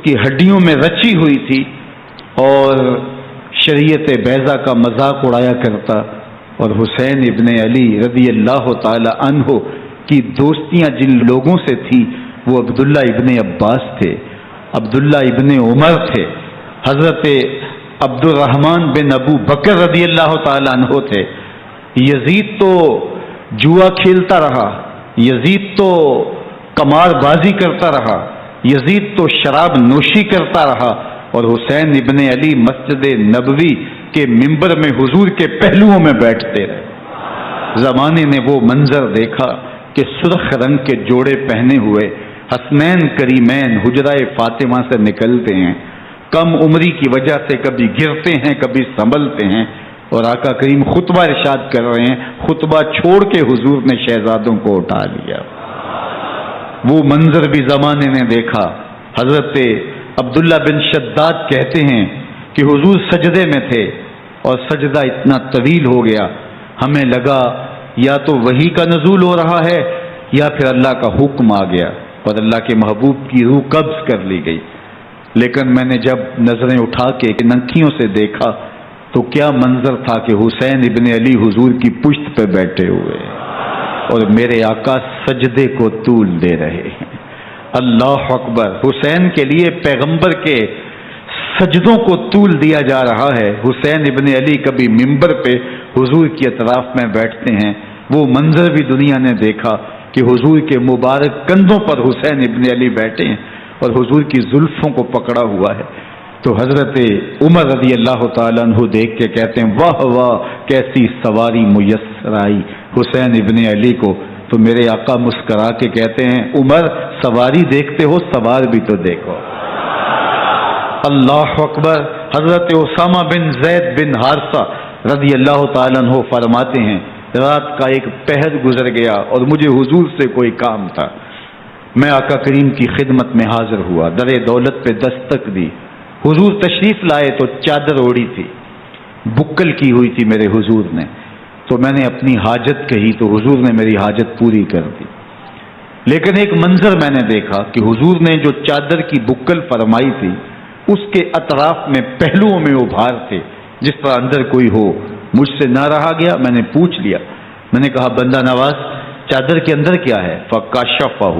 کی ہڈیوں میں رچی ہوئی تھی اور شریعت بیضا کا مذاق اڑایا کرتا، اور حسین ابن علی رضی اللہ تعالی عنہ کی دوستیاں جن لوگوں سے تھی وہ عبداللہ ابن عباس تھے، عبداللہ ابن عمر تھے، حضرت عبد الرحمن بن ابو بکر رضی اللہ تعالی عنہ تھے۔ یزید تو جوا کھیلتا رہا، یزید تو قمار بازی کرتا رہا، یزید تو شراب نوشی کرتا رہا، اور حسین ابن علی مسجد نبوی کے منبر میں حضور کے پہلوؤں میں بیٹھتے رہے۔ زمانے نے وہ منظر دیکھا کہ سرخ رنگ کے جوڑے پہنے ہوئے حسنین کریمین حجرہ فاطمہ سے نکلتے ہیں، کم عمری کی وجہ سے کبھی گرتے ہیں کبھی سنبھلتے ہیں، اور آقا کریم خطبہ ارشاد کر رہے ہیں، خطبہ چھوڑ کے حضور نے شہزادوں کو اٹھا لیا۔ وہ منظر بھی زمانے نے دیکھا۔ حضرت عبداللہ بن شداد کہتے ہیں کہ حضور سجدے میں تھے اور سجدہ اتنا طویل ہو گیا، ہمیں لگا یا تو وحی کا نزول ہو رہا ہے یا پھر اللہ کا حکم آ گیا اور اللہ کے محبوب کی روح قبض کر لی گئی۔ لیکن میں نے جب نظریں اٹھا کے ننکیوں سے دیکھا تو کیا منظر تھا کہ حسین ابن علی حضور کی پشت پہ بیٹھے ہوئے اور میرے آقا سجدے کو طول دے رہے ہیں۔ اللہ اکبر! حسین کے لیے پیغمبر کے سجدوں کو طول دیا جا رہا ہے۔ حسین ابن علی کبھی منبر پہ حضور کی اطراف میں بیٹھتے ہیں، وہ منظر بھی دنیا نے دیکھا کہ حضور کے مبارک کندھوں پر حسین ابن علی بیٹھے ہیں اور حضور کی زلفوں کو پکڑا ہوا ہے۔ تو حضرت عمر رضی اللہ تعالیٰ عنہ دیکھ کے کہتے ہیں واہ واہ کیسی سواری میسر آئی حسین ابن علی کو۔ تو میرے آقا مسکرا کے کہتے ہیں عمر سواری دیکھتے ہو سوار بھی تو دیکھو۔ اللہ اکبر! حضرت اسامہ بن زید بن حارثہ رضی اللہ تعالیٰ عنہ فرماتے ہیں رات کا ایک پہر گزر گیا اور مجھے حضور سے کوئی کام تھا، میں آقا کریم کی خدمت میں حاضر ہوا، در دولت پہ دستک دی، حضور تشریف لائے تو چادر اوڑی تھی، بکل کی ہوئی تھی میرے حضور نے، تو میں نے اپنی حاجت کہی تو حضور نے میری حاجت پوری کر دی۔ لیکن ایک منظر میں نے دیکھا کہ حضور نے جو چادر کی بکل فرمائی تھی اس کے اطراف میں پہلوؤں میں ابھار تھے جس طرح اندر کوئی ہو۔ مجھ سے نہ رہا گیا، میں نے پوچھ لیا، میں نے کہا بندہ نواز چادر کے اندر کیا ہے؟ فکشفہ،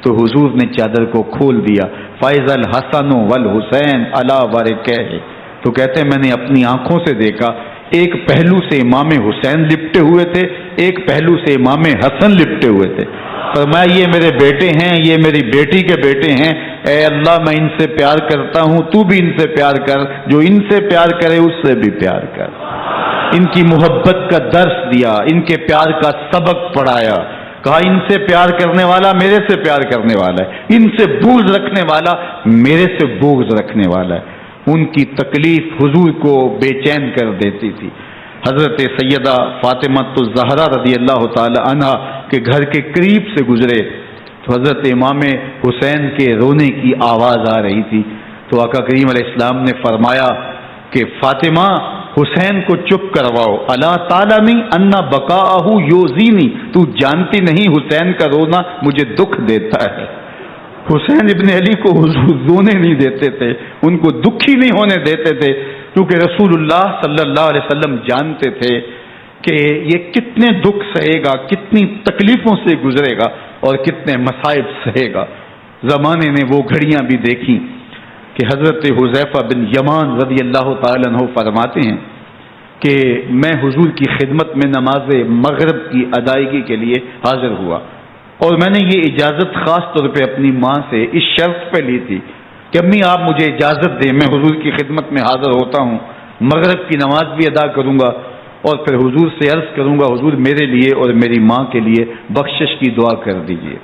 تو حضور نے چادر کو کھول دیا۔ فائز الحسن والحسین علی ورکہ، تو کہتے ہیں میں نے اپنی آنکھوں سے دیکھا ایک پہلو سے امام حسین لپٹے ہوئے تھے، ایک پہلو سے امام حسن لپٹے ہوئے تھے۔ فرمایا یہ میرے بیٹے ہیں، یہ میری بیٹی کے بیٹے ہیں، اے اللہ میں ان سے پیار کرتا ہوں، تو بھی ان سے پیار کر، جو ان سے پیار کرے اس سے بھی پیار کر۔ ان کی محبت کا درس دیا، ان کے پیار کا سبق پڑھایا، کہا ان سے پیار کرنے والا میرے سے پیار کرنے والا ہے، ان سے بغض رکھنے والا میرے سے بغض رکھنے والا ہے۔ ان کی تکلیف حضور کو بے چین کر دیتی تھی۔ حضرت سیدہ فاطمہ الزہرا رضی اللہ تعالی عنہ کے گھر کے قریب سے گزرے تو حضرت امام حسین کے رونے کی آواز آ رہی تھی، تو آقا کریم علیہ السلام نے فرمایا کہ فاطمہ حسین کو چپ کرواؤ، الا تعلمی ان بقاءہ یؤذینی، تو جانتی نہیں حسین کا رونا مجھے دکھ دیتا ہے۔ حسین ابن علی کو حضور رونے نہیں دیتے تھے، ان کو دکھی نہیں ہونے دیتے تھے، کیونکہ رسول اللہ صلی اللہ علیہ وسلم جانتے تھے کہ یہ کتنے دکھ سہے گا، کتنی تکلیفوں سے گزرے گا اور کتنے مصائب سہے گا۔ زمانے نے وہ گھڑیاں بھی دیکھی کہ حضرت حذیفہ بن یمان رضی اللہ تعالیٰ عنہ فرماتے ہیں کہ میں حضور کی خدمت میں نماز مغرب کی ادائیگی کے لیے حاضر ہوا، اور میں نے یہ اجازت خاص طور پہ اپنی ماں سے اس شرط پہ لی تھی کہ امی آپ مجھے اجازت دیں، میں حضور کی خدمت میں حاضر ہوتا ہوں، مغرب کی نماز بھی ادا کروں گا اور پھر حضور سے عرض کروں گا حضور میرے لیے اور میری ماں کے لیے بخشش کی دعا کر دیجیے۔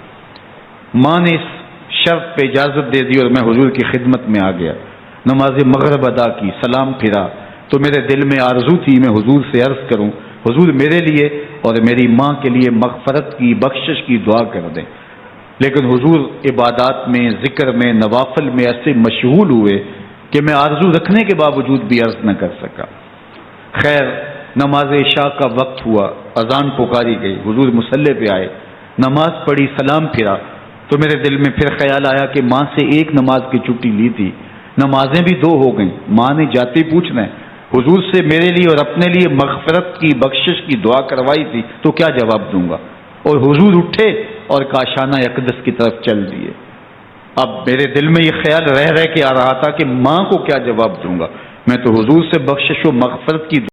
ماں نے اس شرط پہ اجازت دے دی اور میں حضور کی خدمت میں آ گیا، نماز مغرب ادا کی، سلام پھرا تو میرے دل میں آرزو تھی میں حضور سے عرض کروں حضور میرے لیے اور میری ماں کے لیے مغفرت کی بخشش کی دعا کر دیں، لیکن حضور عبادات میں ذکر میں نوافل میں ایسے مشغول ہوئے کہ میں آرزو رکھنے کے باوجود بھی عرض نہ کر سکا۔ خیر نماز عشاء کا وقت ہوا، اذان پکاری گئی، حضور مصلی پہ آئے، نماز پڑھی، سلام پھرا تو میرے دل میں پھر خیال آیا کہ ماں سے ایک نماز کی چھٹی لی تھی، نمازیں بھی 2 ہو گئیں، ماں نے جاتے پوچھنا ہے حضور سے میرے لیے اور اپنے لیے مغفرت کی بخشش کی دعا کروائی تھی تو کیا جواب دوں گا؟ اور حضور اٹھے اور کاشانہ اقدس کی طرف چل دیے۔ اب میرے دل میں یہ خیال رہ کے آ رہا تھا کہ ماں کو کیا جواب دوں گا؟ میں تو حضور سے بخشش و مغفرت کی